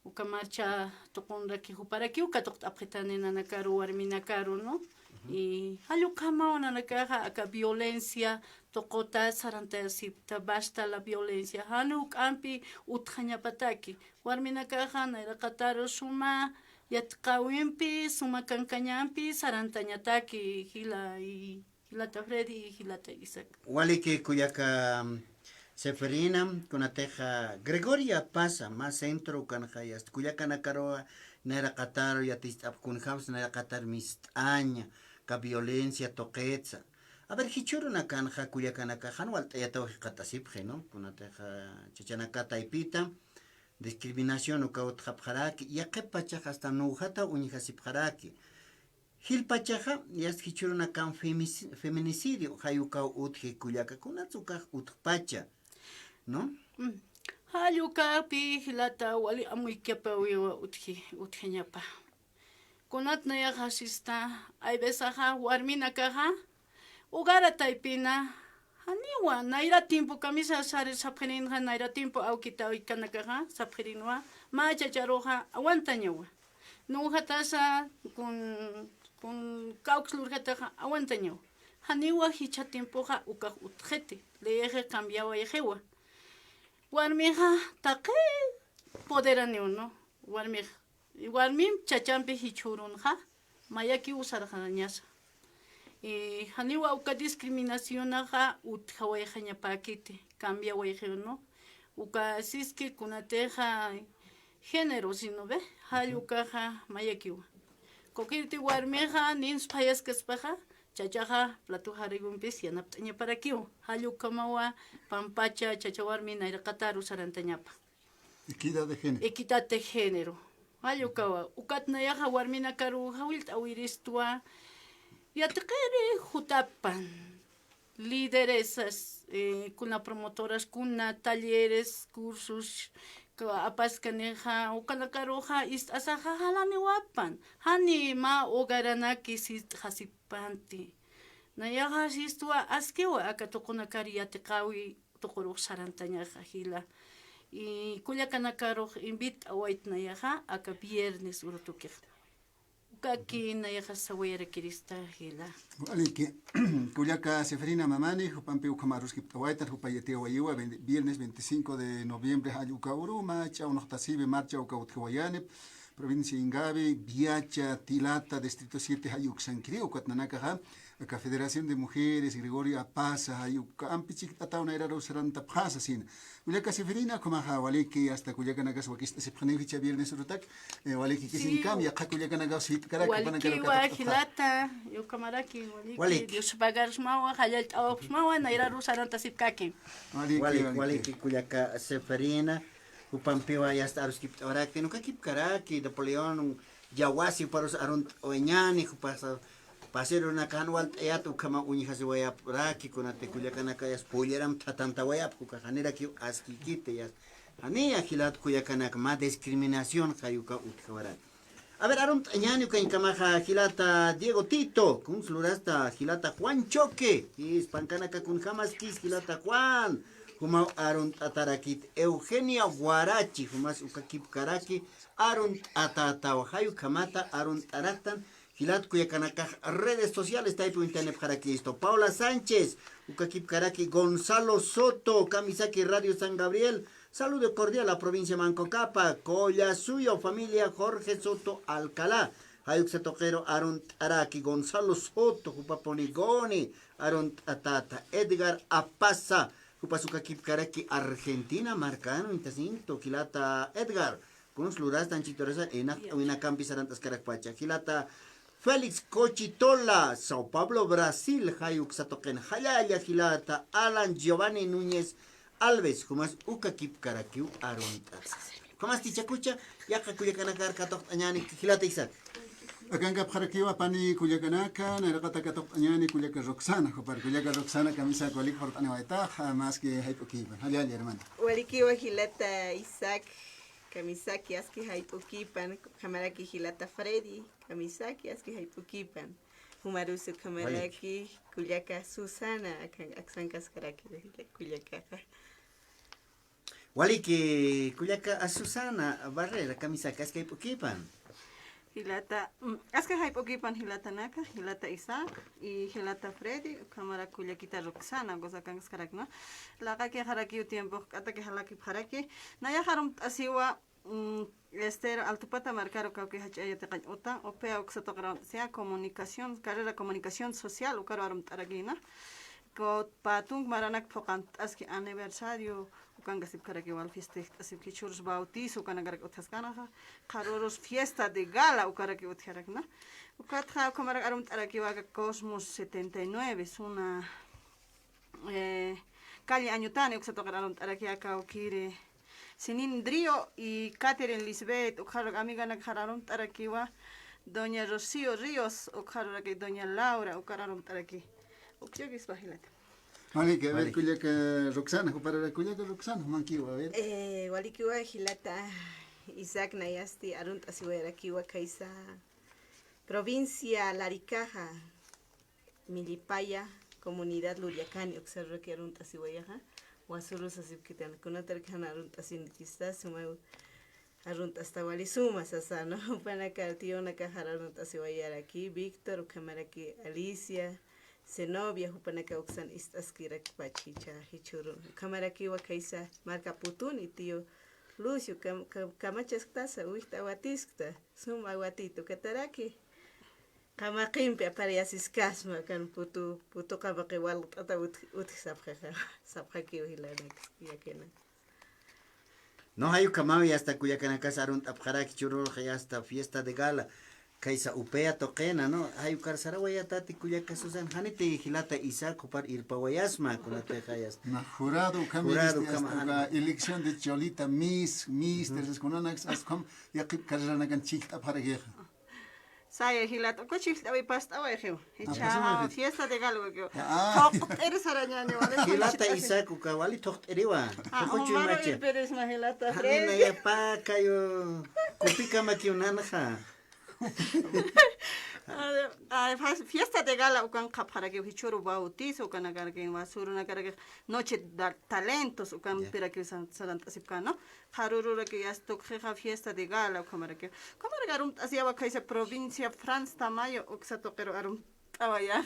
Uka marcha tokonraki huparaki uka toktapretane nanakaru warminakaru, no? Y halukama nanakaja aka violencia tokota sarantasipta basta la violencia. Hanuk ampi utjañapataki. Warminakaja nairakataru suma yatkawimpi suma kankañampi sarantañataki hilata Freddy y hilata Isaac. Waliki kuyaka Seferina, kunateja Gregoria pasa más centro kanjayas kuyakana karoa nera kataro yatistap kunjams nera katar mistaña ka violencia toquetza. A ver hichuru na kanja kuyakana kajan walta yato katasipje, no? Kunateja chachanaka taipita discriminación ukaut japjaraki yakepacha hasta nujata unijasipjaraki. Hilpachaja yas hichuru na kan feminicidio hayuka utje kuyaka kunatsuka utpacha. ¿No? Hayuka pi hilata wali amuikepa wiwa utjeñapa. Kunat naya hasista ay besaja warminakaja ugara taipina haniwa naira tiempo kamisa sare saprinja naira tiempo aukita ikanakaja saprinwa ma chacharoja aguantañawa. Nuja tasa con cauxlurjataja aguantañawa. Haniwa hicha tiempoja uka utjete leje cambiawa yejewa. Warmija taqe poderaniu, no? Warmim chachampi hichurunja mayaki usarjanañasa. Haniwa uka discriminacionaja utjawayjañapakite cambia wayjeu, no? Uka siski kunateja género, sino ve hayukaja mayakiwa. Kokirti warmija nins payaskaspaja chachaja platujarigumpis yanaptaña para kiu hayukamawa pampacha chachawarmi nairakataru sarantañapa. Equidad de género. Equidad de género. Hayukawa ukatnayaja warminakaru hawilta awiristua yatakere jutapan lideresas kuna promotoras kuna talleres cursos apaskaneja ukanakaroja asaja halani wapan hani ma ogaranaki sit hasipanti nayaja sistua askewa akatokonakari yatikawi tokoro sarantañaja hila y kullakanakaro invit await nayaja aka viernes urotukej ukaki nayaja sawera kirista hila Aliki, Kuyaka Seferina Mamani, Jupampi Ukamaruski Tawaita, Jupayete Wayua, viernes 25 de noviembre, Hayuka Uruma, Chau Nochtasibe, Marcha Ukautjawayane, provincia Ingabe, Biacha, Tilata, Distrito 7, Hayuk Sanquiriu, Cuatnanacaja, acá Federación de Mujeres, Gregorio Apaza, Hayuk, Ampichik, Tatauna, era Rosaranta Pasa, sin. Uliaca Seferina, como Waliki, hasta Cuyacanagas, Wakista, Sepjanevicha, Viernes Rutak, Waliki, que sin cambia, Cuyacanagas, Hitcaraca, Waliki, Wajilata, Yukamaraki, Waliki, Dios Pagars Mawa, Hayat Ops Mawa, Naira Rosaranta Sipkaki. Waliki, Cuyaca Seferina. Upampiwa ya está arusquip oraki nunca kip karaki Napoleón Yawasi paros arun oñani pasa pasar una canwal teatro kama unhas waya raki kuna te kuyakana kayas polleram tatanta waya puka hanera ki askikite ya ani agilat kuyakana ma discriminación kayuka utkawara a ver arun oñani kan kama gilata Diego Tito kun slurasta gilata Juan Choque is pancana ka kun jamas kis gilata Juan Kuma arun atarakit Eugenia Guarachi, Humas Ukakip Karaki, arun atatawahayu kamata, arun taraktan, Gilat Kuyakanaka, redes sociales, taipu internet karaki esto. Paula Sánchez, Ukakip Karaki, Gonzalo Soto, Kamisaki Radio San Gabriel, saludo cordial a la provincia Mancocapa, Colla Suyo, familia Jorge Soto Alcalá, Hayuk Setoquero, arun taraki, Gonzalo Soto, Jupaponigoni, arun atata, Edgar Apaza, Kupasuka Kipkaraki Argentina marcano intasinto Kilata Edgar con luras tan chitoresa en una campis arantas caracpacha Kilata Félix Cochitola Sao Paulo Brasil Hayuk Satoken Hayaya Kilata Alan Giovanni Núñez Alves Kumas Uka Kipkaraki Aronta Kumas Tichakucha Yaka Kuyakanakar Katok Añani Kilata Isaac Akanga Parakiwa Pani Kuyakanaka, Narakata Katok Anyani Kuyaka Roxana, Hopar Kuyaka Roxana, Camisa Kolik Hortanawaita, más que Haipokiban. Halali, hermano. Walikiwa Hilata Isaac, Kamisaki Aski Haipokipan, Kamaraki Hilata Freddy, Kamisaki Aski Haipokipan, Humarusu Kamaraki, Kuyaka Susana, Aksankas Karaki, Kuyaka. Waliki Kuyaka a Susana Barrera, Kamisaki Aski Haipokipan. Hilata, aska haipokipan Hilata Naka, Hilata Isaac y Hilata Freddy, Kamara Kuyakita Roxana, goza kan skarak, ¿no? La que haraki tiempo, hasta que halaki haraki, Naya harum asiwa, Esther Altupata marcaro que hachaya te ota, o pea oxatogram, sea comunicación, carrera comunicación social, o caro arum taragina, ko patung maranak pokant aski aniversario, Ukanga Sipkaraki wal fiesta, asipki churros bautizo, Ukanagarek Otascanaja, Caroros fiesta de gala, Ukaraki Utjarakna. Ukatja, Kamarak Arum Tarakiwaga Cosmos 79, es una calle Añutane, Uxatogar Arum Tarakiaka, Ukire, Sinin Drio y Catherine Lisbeth, Ukarak Amiga Nakararum Tarakiwa, Doña Rocío Ríos, Ukaraki, Doña Laura, Ukararum Taraki. Ukyagis Bajilate. Vale, que a ver, Kuyaka Roxana, para Kuyaka Roxana, Mankiwa, a ver. Walikiwa Hilata Isaac Nayasti Arunt Asiwerakiwa Kaisa Provincia Laricaja Milipaya Comunidad Luriacani Observa que Arunt Asiwayaja Wasurus Asipkitan Kunatarkan Arunt Asinitista Suma Arunt hasta Walisuma Sasano Panacartio Nakahara Arunt Asiwayaraki Víctor Kamaraki Alicia Zenobia Jupanaka Oxan Istaskirak Pachicha Hichuru Kamaraki Wakaisa Marca Putun y tío Lucio Kamachastasa Uista Watiskta Suma Watito Kataraki Kamakimpe Apariasis Kasma Kan Putu Kamaki Wal Tata Utisapja Sapaki Hilanek Yakena. No hay Kamawi hasta Kuyakanaka Arunt Abharaki Churro hasta fiesta de gala. Kaisa upea toquena, ¿no? Hay Karsaraguaya Tati Kuyaka Susan Hanite Hilata Isaac par Irpawayasma con la Tejayas. Jurado, la elección de Cholita, Mister, con una ascom, y aquí Karanagan Chita para guerra. Saya Hilata, cochita, y pasta, oejo. Echa fiesta de galo. Eres arañano, Hilata Isaac, Ukawali Tocht Eriwa. Omar Pérez Mahilata. Hanina ya pa kayo. Kupika makiunanja. Fiesta de gala ukan para que hichoro bautizo ukan agar que masuru nagar que noche de talentos ukan para que salanta sipkano haruru que ya toca fiesta de gala ukan para que como arum hacia kaisa provincia France Tamayo uksa toquero arum awaya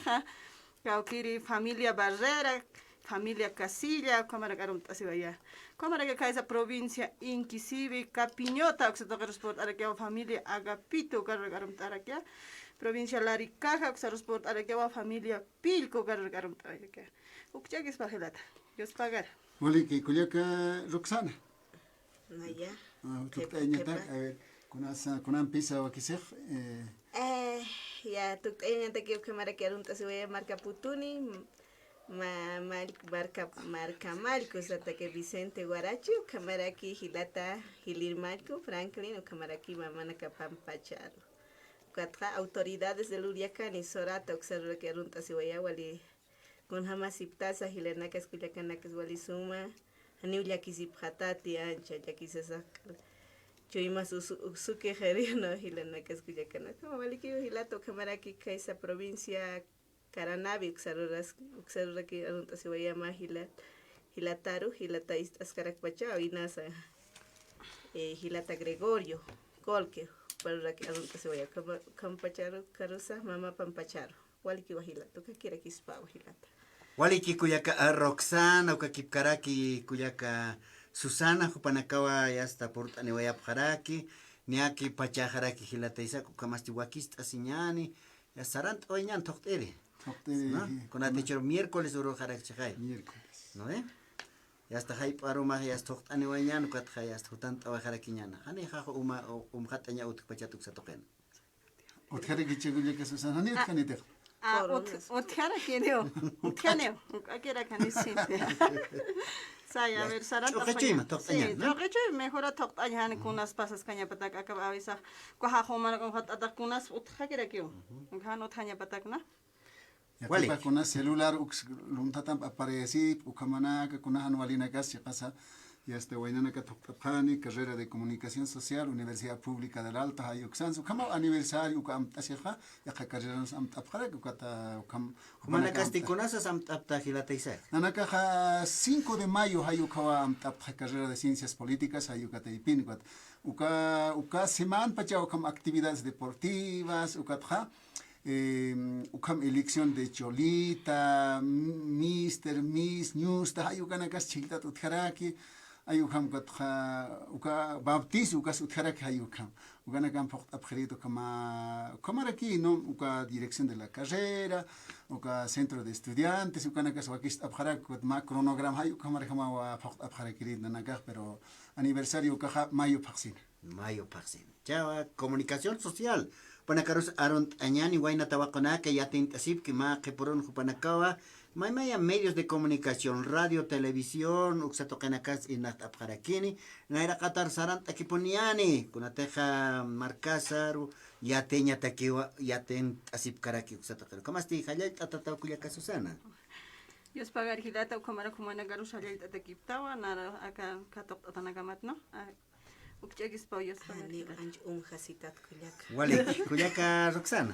kaukiri familia Barrera familia Casilla, cámara así vaya. Cámara que esa provincia Inquisibi, Capiñota, que se toca resport a familia Agapito, que provincia Laricaja, que se resport a familia Pilco, que Ukchagis Pajelata, Dios pagar. Wali que Culiaca Roxana. Naya. A ver, con una pizza o qué sea. Ya, tú te que cámara que arunta se vaya marca Putuni. Marca Marcos, hasta que Vicente Guaracho, Camaraki Gilata, Gilir Marco, Franklin, o Camaraki Mamana Capampacharo. Cuatro autoridades de Luriacán y Sorata, observa que Arunta Siwayawali, con Hamas Iptasa, Gilenakas Culiacanakas Walisuma, Aniulia Kisiphatati, Ancha, Yakisasa, Chuima Suke Jerino, Gilenakas Culiacanakas, Waliki Gilato, Camaraki, Kaisa provincia. Caranavi, uxarura que arunta se vaya más Hilataru, Hilata Ascaracpacha, Inasa, Hilata Gregorio, Colque, para que arunta se vaya Campacharo, Carusa, Mama Pampacharo, Waliki Wahilato, que quiera que ispa Hilata. Waliki Kuyaka Roxana, Ukakipkaraki, Kuyaka Susana, Jupanakawa, ya está por Tanewaya Paraki, Niaki Pachajaraki, Hilata Isaku, Kamastiwakista, Siñani, ya Sarant Oñan Toctere. Con la techo miércoles uro jarachai. Miércoles. ¿No ve? Ya está hay paro más ya está ani wañan kat hay hasta tanto jaraquiñana. Hani jajo hatanya ut pachatuk satoken. Otkare que chegule que Susana ni otkanite. Otkara que dio. Otkane. Akira que ni siente. Saya ver saranta. Okechima toktanya. Sí, okechima mejora toktanya hani kunas pasas kanya patak akaba avisa. Ko jajo man con hat atak kunas utkakira que. Ngano tanya patak na. Wali con una celular luntatam apareci ukamana que con anualina gas pasa y este wainana que topani carrera de comunicación social Universidad Pública del Alta Ayuxan su como aniversario ukam tasha ya que carrera nos am tapara que kata ukam Humana casticonas am taptajilata isa. Nanaka 5 de mayo ayukawa am tapja carrera de ciencias políticas ayukata ipin uka semana pacha ukam actividades deportivas ukatja ukam elección de Cholita, Miss, News, ayukanakas chilta tutjaraki, ayukam katja, uka baptizo, ukas utjaraki ayukam, ukanakam pokt abjerito kamaraki, no, uka dirección de la carrera, uka centro de estudiantes, ukanakas wakist abjarak, ma cronograma ayukam marjama pokt abjarakirit nanakaj, pero aniversario ukaja mayo paxin. Mayo paxin. Chava, comunicación social. Panakaros aront añani guayna tabacona que ya tintasip que ma que por un jupanakawa maya medios de comunicación radio televisión uxatokanakas inat apharakini naira qatar sarant akiponiani kunateja marcasaru ya teña takiwa ya ten asip karaki uxatokana kamasti hallal tatata kuyaka Susana Dios pagar hilata kumara kumana garus hallal tatakiptawa nara aka katok tatanagamat no Ukchagis pauyos Ani anj hasitat kuliaka. Wali kuyaka Roxana.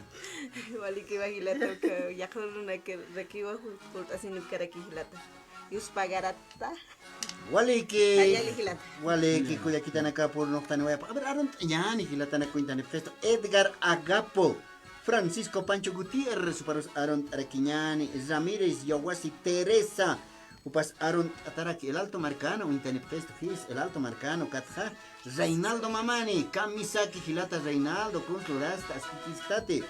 Wali que hilata que ya cruna que requiwa por así no cara que hilata. Yus pagarata. Wali que kuyakita naka por no tan waya. A ver aron ñani hilata na cuenta ne presto Edgar Agapo. Francisco Pancho Gutiérrez superos aron Araquiñani Ramírez Yawasi Teresa. Upas Aaron Ataraki, el Alto Marcano, Internepesto Gis, el Alto Marcano, Katja, Reinaldo Mamani, Kamisaki Gilata Reinaldo, Kunturasta, Asquistate,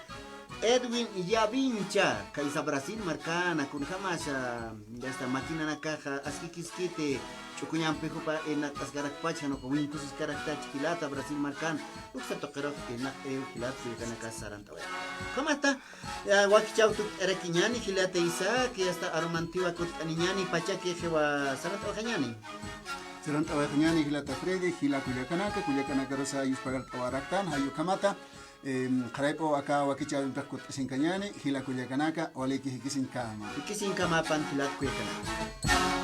Edwin Yavincha, Kaisa Brasil Marcana, con jamás ya está máquina na caja, Asquiquisquite, Chucuñan Pejupa en Asgarakpacha, no como incluso Caractach Gilata, Brasil Marcana, Uxa Toquero, que na Gilata, que na casa Sarantaway. ¿Cómo está? Wakichau Araquiñani, Gilata Isa, que hasta Aromantiva Aniñani, Pachaque, Jewa Sarantawayani. Sarantawayani, Gilata Frede, Gila Culiacanaka Rosa, Yuspagal Tawaraktan, Hayukamata. Karaipo acá wakicha rakut sinkanyani hila kuyakanaka oleki hikisin kama pan hilat kuyakanaka